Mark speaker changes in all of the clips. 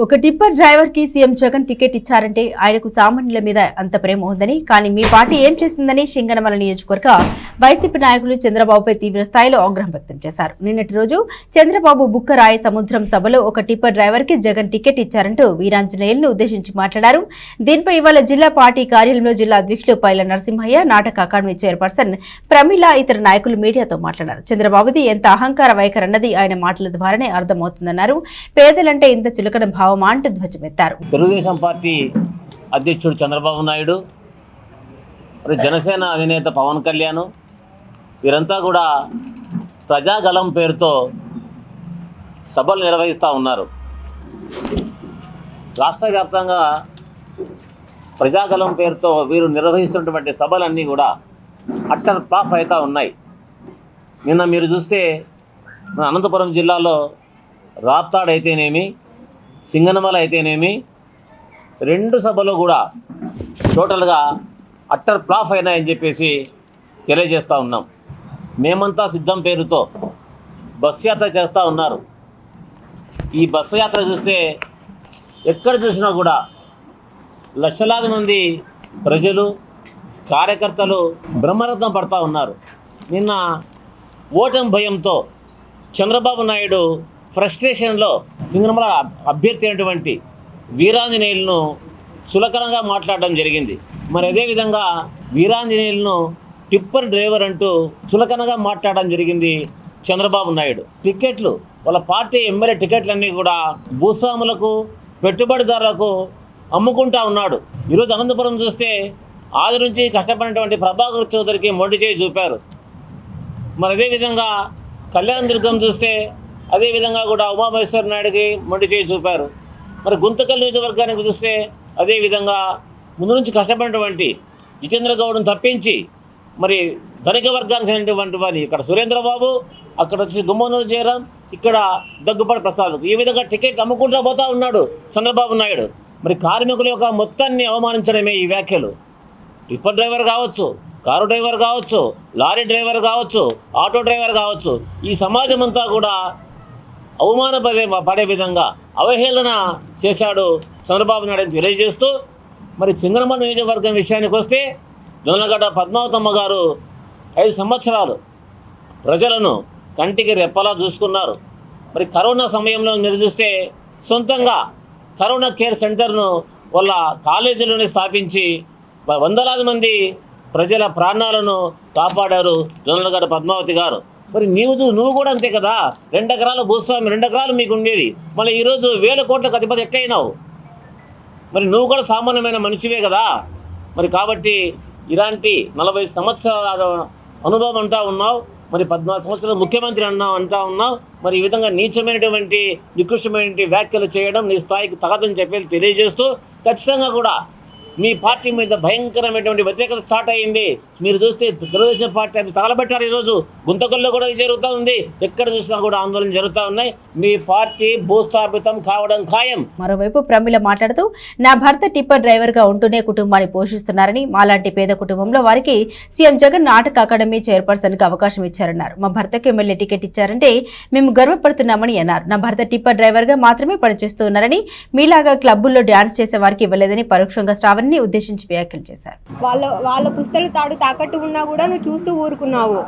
Speaker 1: ఒక tipper driver కి CM Jagan ticket ఇచ్చారంటే ఆయనకు సామాన్యుల మీద అంత ప్రేమ ఉందని, కానీ మీ పార్టీ ఏం చేస్తుందని సింగనమల నియోజకవర్గ వైసీపీ నాయకులు చంద్రబాబుపై తీవ్ర స్థాయిలో ఆగ్రహం వ్యక్తం చేశారు. నిన్నటి రోజు చంద్రబాబు బుక్కరాయ సముద్రం సభలో ఒక టిప్పర్ డ్రైవర్ కి జగన్ టికెట్ ఇచ్చారంటూ వీరాంజనేయులను ఉద్దేశించి మాట్లాడారు. దీనిపై ఇవాళ జిల్లా పార్టీ కార్యాలయంలో జిల్లా అధ్యక్షులు పైల నరసింహయ్య, నాటక అకాడమీ చైర్పర్సన్ ప్రమిళ, ఇతర నాయకులు మీడియాతో మాట్లాడారు. చంద్రబాబుది ఎంత అహంకార వైఖరి అన్నది ఆయన మాటల ద్వారానే అర్థమవుతుందన్నారు. పేదలంటే ఇంత చులకన భావమా అంటూ ధ్వజమెత్తారు.
Speaker 2: తెలుగుదేశం పార్టీ అధ్యక్షుడు చంద్రబాబు నాయుడు, జనసేన అధినేత పవన్ కళ్యాణ్ వీరంతా కూడా ప్రజాగలం పేరుతో సభలు నిర్వహిస్తూ ఉన్నారు. రాష్ట్ర వ్యాప్తంగా ప్రజాగలం పేరుతో వీరు నిర్వహిస్తున్నటువంటి సభలన్నీ కూడా అట్టర్ ఫ్లాప్ అవుతూ ఉన్నాయి. నిన్న మీరు చూస్తే మన అనంతపురం జిల్లాలో రాప్తాడ్ అయితేనేమి, సింగనమల అయితేనేమి, రెండు సభలు కూడా టోటల్గా అట్టర్ ఫ్లాప్ అయినాయని చెప్పేసి తెలియజేస్తూ ఉన్నాం. మేమంతా సిద్ధం పేరుతో బస్సు యాత్ర చేస్తూ ఉన్నారు. ఈ బస్సు యాత్ర చూస్తే ఎక్కడ చూసినా కూడా లక్షలాది మంది ప్రజలు, కార్యకర్తలు బ్రహ్మరథం పడుతూ ఉన్నారు. నిన్న ఓటమి భయంతో చంద్రబాబు నాయుడు ఫ్రస్ట్రేషన్లో సింగనమల అభ్యర్థి అయినటువంటి వీరాంజనేయులను చులకనగా మాట్లాడడం జరిగింది. మరి అదేవిధంగా వీరాంజనేయులను టిప్పర్ డ్రైవర్ అంటూ చులకనగా మాట్లాడడం జరిగింది చంద్రబాబు నాయుడు. టికెట్లు, వాళ్ళ పార్టీ ఎమ్మెల్యే టికెట్లన్నీ కూడా భూస్వాములకు, పెట్టుబడిదారులకు అమ్ముకుంటా ఉన్నాడు. ఈరోజు అనంతపురం చూస్తే ఆది నుంచి కష్టపడినటువంటి ప్రభాకర్ చౌదరికి మొండి చేయి చూపారు. మరి అదేవిధంగా కళ్యాణ దుర్గం చూస్తే అదేవిధంగా కూడా ఉమామహేశ్వర నాయుడికి మొండి చేయి చూపారు. మరి గుంతకల్ నియోజకవర్గానికి చూస్తే అదేవిధంగా ముందు నుంచి కష్టపడినటువంటి జితేంద్ర గౌడ్ను తప్పించి మరి ధనిక వర్గానికి చెందినటువంటి వారిని ఇక్కడ సురేంద్రబాబు, అక్కడ వచ్చి గుమ్మనూరు జయరాం, ఇక్కడ దగ్గుపాటి ప్రసాద్, ఈ విధంగా టికెట్ అమ్ముకుంటూ పోతా ఉన్నాడు చంద్రబాబు నాయుడు. మరి కార్మికుల యొక్క మొత్తాన్ని అవమానించడమే ఈ వ్యాఖ్యలు. టిప్పర్ డ్రైవర్ కావచ్చు, కారు డ్రైవర్ కావచ్చు, లారీ డ్రైవర్ కావచ్చు, ఆటో డ్రైవర్ కావచ్చు, ఈ సమాజం అంతా కూడా పడే విధంగా అవహేళన చేశాడు చంద్రబాబు నాయుడు తెలియజేస్తూ, మరి సింగనమల నియోజకవర్గం విషయానికి వస్తే జొన్నలగడ్డ పద్మావతమ్మ గారు 5 సంవత్సరాలు ప్రజలను కంటికి రెప్పలా చూసుకున్నారు. మరి కరోనా సమయంలో మీరు చూస్తే సొంతంగా కరోనా కేర్ సెంటర్ను వాళ్ళ కాలేజీలోనే స్థాపించి వందలాది మంది ప్రజల ప్రాణాలను కాపాడారు జొన్నలగడ్డ పద్మావతి గారు. మరి నువ్వు కూడా అంతే కదా. 2 ఎకరాల భూస్వామి, 2 ఎకరాలు మీకు ఉండేది, మళ్ళీ ఈరోజు 1000 కోట్లకు అధిపతి ఎట్లయినావు? మరి నువ్వు కూడా సామాన్యమైన మనిషివే కదా. మరి కాబట్టి ఇలాంటి 40 సంవత్సరాల అనుభవం అంటూ ఉన్నావు, మరి 14 సంవత్సరాలు ముఖ్యమంత్రి అంటూ ఉన్నావు. మరి ఈ విధంగా నీచమైనటువంటి, నికృష్టమైనటువంటి వ్యాఖ్యలు చేయడం నీ స్థాయికి తగదని చెప్పి తెలియజేస్తూ, ఖచ్చితంగా కూడా మీ పార్టీ మీద భయంకరమైనటువంటి వ్యతిరేకత స్టార్ట్ అయ్యింది. మీరు చూస్తే తెలుగుదేశం పార్టీ అది తగలబెట్టారు. ఈరోజు గుంతకల్లో కూడా జరుగుతూ ఉంది, ఎక్కడ చూసినా కూడా ఆందోళన జరుగుతూ ఉన్నాయి. మీ పార్టీ భూస్థాపితం కావడం ఖాయం.
Speaker 1: మరోవైపు ప్రమిళ మాట్లాడుతూ, నా భర్త టిప్పర్ డ్రైవర్ గా ఉంటూనే కుటుంబాన్ని పోషిస్తున్నారని, మాలాంటి పేద కుటుంబంలో వారికి సీఎం జగన్ నాటక అకాడమీ చైర్పర్సన్ కి అవకాశం ఇచ్చారన్నారు. మా భర్తకు ఎమ్మెల్యే టికెట్ ఇచ్చారంటే మేము గర్వపడుతున్నామని అన్నారు. నా భర్త టిప్పర్ డ్రైవర్ గా మాత్రమే పనిచేస్తున్నారని, మీలాగా క్లబ్బుల్లో డ్యాన్స్ చేసే వారికి ఇవ్వలేదని పరోక్షంగా శ్రావణ్ ఉద్దేశించి వ్యాఖ్యలు చేశారు.
Speaker 3: వాళ్ళ పుస్తలు తాడు తాకట్టు ఉన్నా కూడా నువ్వు చూస్తూ ఊరుకున్నావు.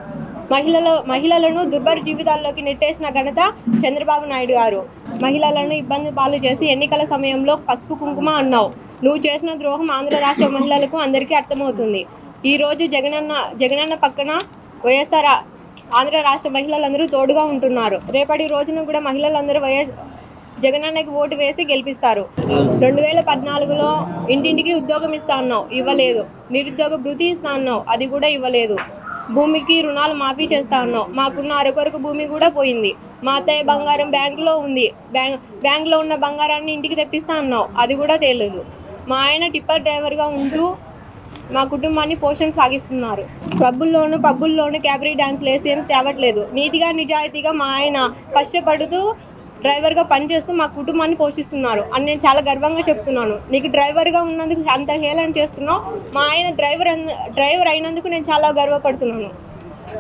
Speaker 3: మహిళలను దుర్భర జీవితాల్లోకి నెట్టేసిన ఘనత చంద్రబాబు నాయుడు గారు. మహిళలను ఇబ్బంది పాలు చేసి ఎన్నికల సమయంలో పసుపు కుంకుమ అన్నావు. నువ్వు చేసిన ద్రోహం ఆంధ్ర రాష్ట్ర మహిళలకు అందరికీ అర్థమవుతుంది. ఈరోజు జగనన్న పక్కన వైఎస్ఆర్ ఆంధ్ర రాష్ట్ర మహిళలందరూ తోడుగా ఉంటున్నారు. రేపటి రోజున కూడా మహిళలందరూ జగనన్నకి ఓటు వేసి గెలిపిస్తారు. 2014లో ఇంటింటికి ఉద్యోగం ఇస్తా అన్నావు, ఇవ్వలేదు. నిరుద్యోగ భృతి ఇస్తా అన్నావు, అది కూడా ఇవ్వలేదు. భూమికి రుణాలు మాఫీ చేస్తా అన్నావు, మాకున్న అరకొరకు భూమి కూడా పోయింది. మా అత్తయ్య బంగారం బ్యాంకులో ఉంది, బ్యాంకులో ఉన్న బంగారాన్ని ఇంటికి తెప్పిస్తా అన్నావు, అది కూడా తేలేదు. మా ఆయన టిప్పర్ డ్రైవర్గా ఉంటూ మా కుటుంబాన్ని పోషణ సాగిస్తున్నారు. క్లబ్బుల్లోనూ, పబ్బుల్లోనూ క్యాబరీ డాన్స్లు వేసి ఏం తేవట్లేదు. నీతిగా, నిజాయితీగా మా ఆయన కష్టపడుతూ డ్రైవర్గా పనిచేస్తూ మా కుటుంబాన్ని పోషిస్తున్నారు అని నేను చాలా గర్వంగా చెప్తున్నాను. నీకు డ్రైవర్గా ఉన్నందుకు అంత హేళన చేస్తున్నావు, మా ఆయన డ్రైవర్ అయినందుకు నేను చాలా గర్వపడుతున్నాను.